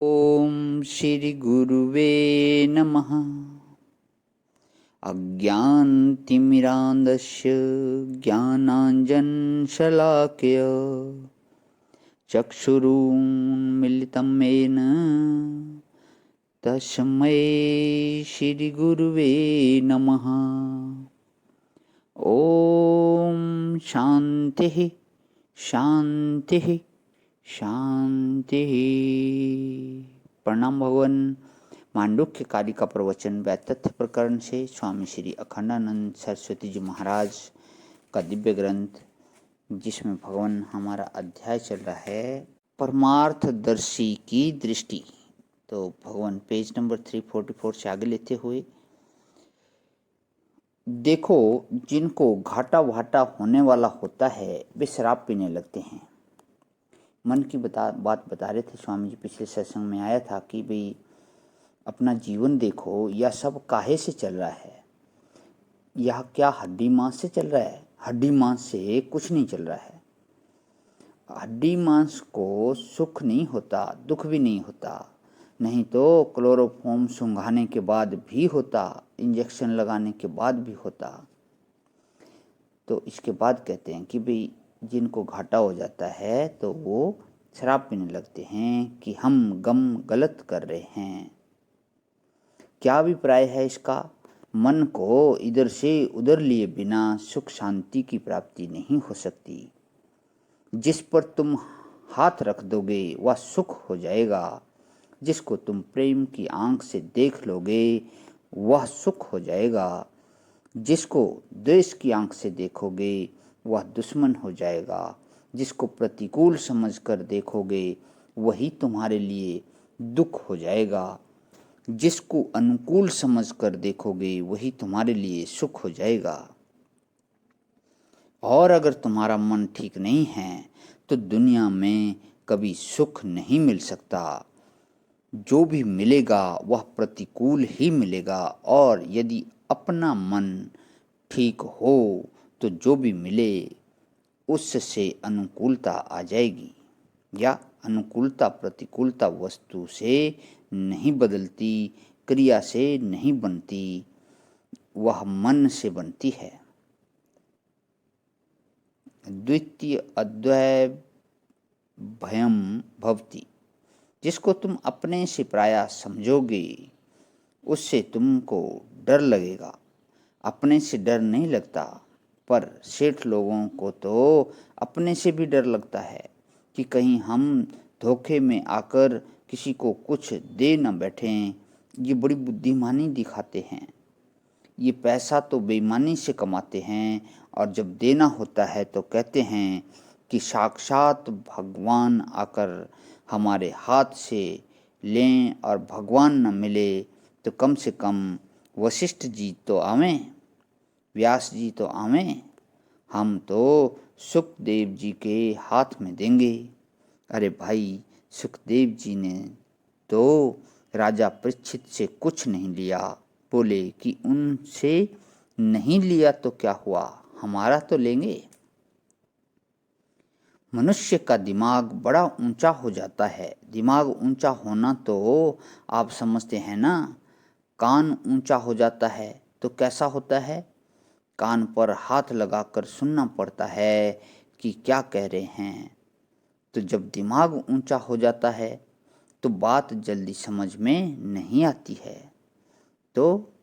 ओम श्री गुरुवे नमः। अज्ञानतिमिरान्धस्य ज्ञानाञ्जनशलाकया चक्षुरुन्मीलितं येन तस्मै श्रीगुरुवे नमः। ओम शान्तिः शान्तिः शान्तिः। प्रणाम भगवान। मांडुक्य कारिका प्रवचन व तथ्य प्रकरण से स्वामी श्री अखंडानंद सरस्वती जी महाराज का दिव्य ग्रंथ, जिसमें भगवान हमारा अध्याय चल रहा है परमार्थदर्शी की दृष्टि। तो भगवान पेज नंबर 344 से आगे लेते हुए, देखो जिनको घाटा वाटा होने वाला होता है वे शराब पीने लगते हैं। मन की बात बता रहे थे स्वामी जी। पिछले सत्संग में आया था कि भाई अपना जीवन देखो, यह सब काहे से चल रहा है। यह क्या हड्डी मांस से चल रहा है? हड्डी मांस से कुछ नहीं चल रहा है। हड्डी मांस को सुख नहीं होता, दुख भी नहीं होता, नहीं तो क्लोरोफॉर्म सूंघाने के बाद भी होता, इंजेक्शन लगाने के बाद भी होता। तो इसके बाद कहते हैं कि भाई जिनको घाटा हो जाता है तो वो शराब पीने लगते हैं कि हम गम गलत कर रहे हैं। क्या अभिप्राय है इसका? मन को इधर से उधर लिए बिना सुख शांति की प्राप्ति नहीं हो सकती। जिस पर तुम हाथ रख दोगे वह सुख हो जाएगा। जिसको तुम प्रेम की आंख से देख लोगे वह सुख हो जाएगा। जिसको द्वेष की आंख से देखोगे वह दुश्मन हो जाएगा। जिसको प्रतिकूल समझकर देखोगे वही तुम्हारे लिए दुख हो जाएगा। जिसको अनुकूल समझकर देखोगे वही तुम्हारे लिए सुख हो जाएगा। और अगर तुम्हारा मन ठीक नहीं है तो दुनिया में कभी सुख नहीं मिल सकता। जो भी मिलेगा वह प्रतिकूल ही मिलेगा। और यदि अपना मन ठीक हो तो जो भी मिले उससे अनुकूलता आ जाएगी। या अनुकूलता प्रतिकूलता वस्तु से नहीं बदलती, क्रिया से नहीं बनती, वह मन से बनती है। द्वितीय अद्वय भयम भवति। जिसको तुम अपने से प्रायः समझोगे उससे तुमको डर लगेगा। अपने से डर नहीं लगता, पर सेठ लोगों को तो अपने से भी डर लगता है कि कहीं हम धोखे में आकर किसी को कुछ दे न बैठें। ये बड़ी बुद्धिमानी दिखाते हैं। ये पैसा तो बेईमानी से कमाते हैं और जब देना होता है तो कहते हैं कि साक्षात भगवान आकर हमारे हाथ से लें, और भगवान न मिले तो कम से कम वशिष्ठ जी तो आवें, व्यास जी तो आवें, हम तो सुखदेव जी के हाथ में देंगे। अरे भाई, सुखदेव जी ने तो राजा परीक्षित से कुछ नहीं लिया। बोले कि उनसे नहीं लिया तो क्या हुआ, हमारा तो लेंगे। मनुष्य का दिमाग बड़ा ऊंचा हो जाता है। दिमाग ऊंचा होना तो आप समझते हैं ना। कान ऊंचा हो जाता है तो कैसा होता है? कान पर हाथ लगाकर सुनना पड़ता है कि क्या कह रहे हैं। तो जब दिमाग ऊंचा हो जाता है तो बात जल्दी समझ में नहीं आती है। तो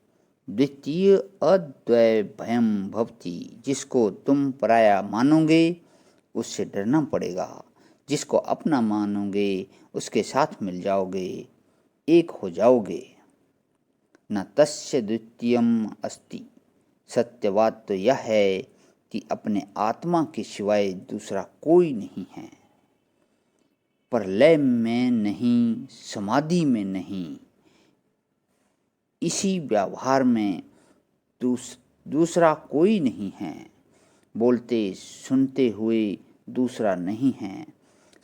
द्वितीय अद्वय भयम भवति। जिसको तुम पराया मानोगे उससे डरना पड़ेगा। जिसको अपना मानोगे उसके साथ मिल जाओगे, एक हो जाओगे। न तस्य द्वितीयम अस्ति। सत्य बात तो यह है कि अपने आत्मा के सिवाय दूसरा कोई नहीं है। प्रलय में नहीं, समाधि में नहीं, इसी व्यवहार में दूसरा कोई नहीं है। बोलते सुनते हुए दूसरा नहीं है।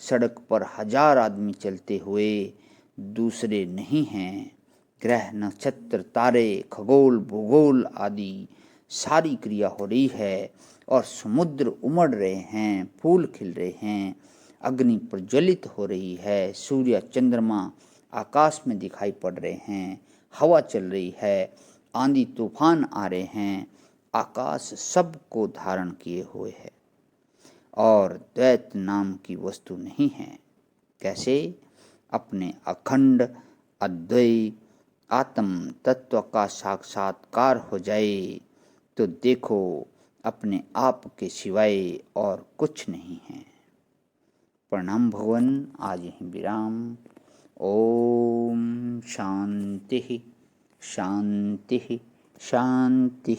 सड़क पर 1000 आदमी चलते हुए दूसरे नहीं हैं। ग्रह नक्षत्र तारे खगोल भूगोल आदि सारी क्रिया हो रही है और समुद्र उमड़ रहे हैं, फूल खिल रहे हैं, अग्नि प्रज्वलित हो रही है, सूर्य चंद्रमा आकाश में दिखाई पड़ रहे हैं, हवा चल रही है, आंधी तूफान आ रहे हैं, आकाश सबको धारण किए हुए है और द्वैत नाम की वस्तु नहीं है। कैसे? अपने अखंड अद्वैय आत्म तत्व का साक्षात्कार हो जाए तो देखो अपने आप के सिवाय और कुछ नहीं है। प्रणाम भगवान, आज यहीं विराम। ओम शांति शांति शांति।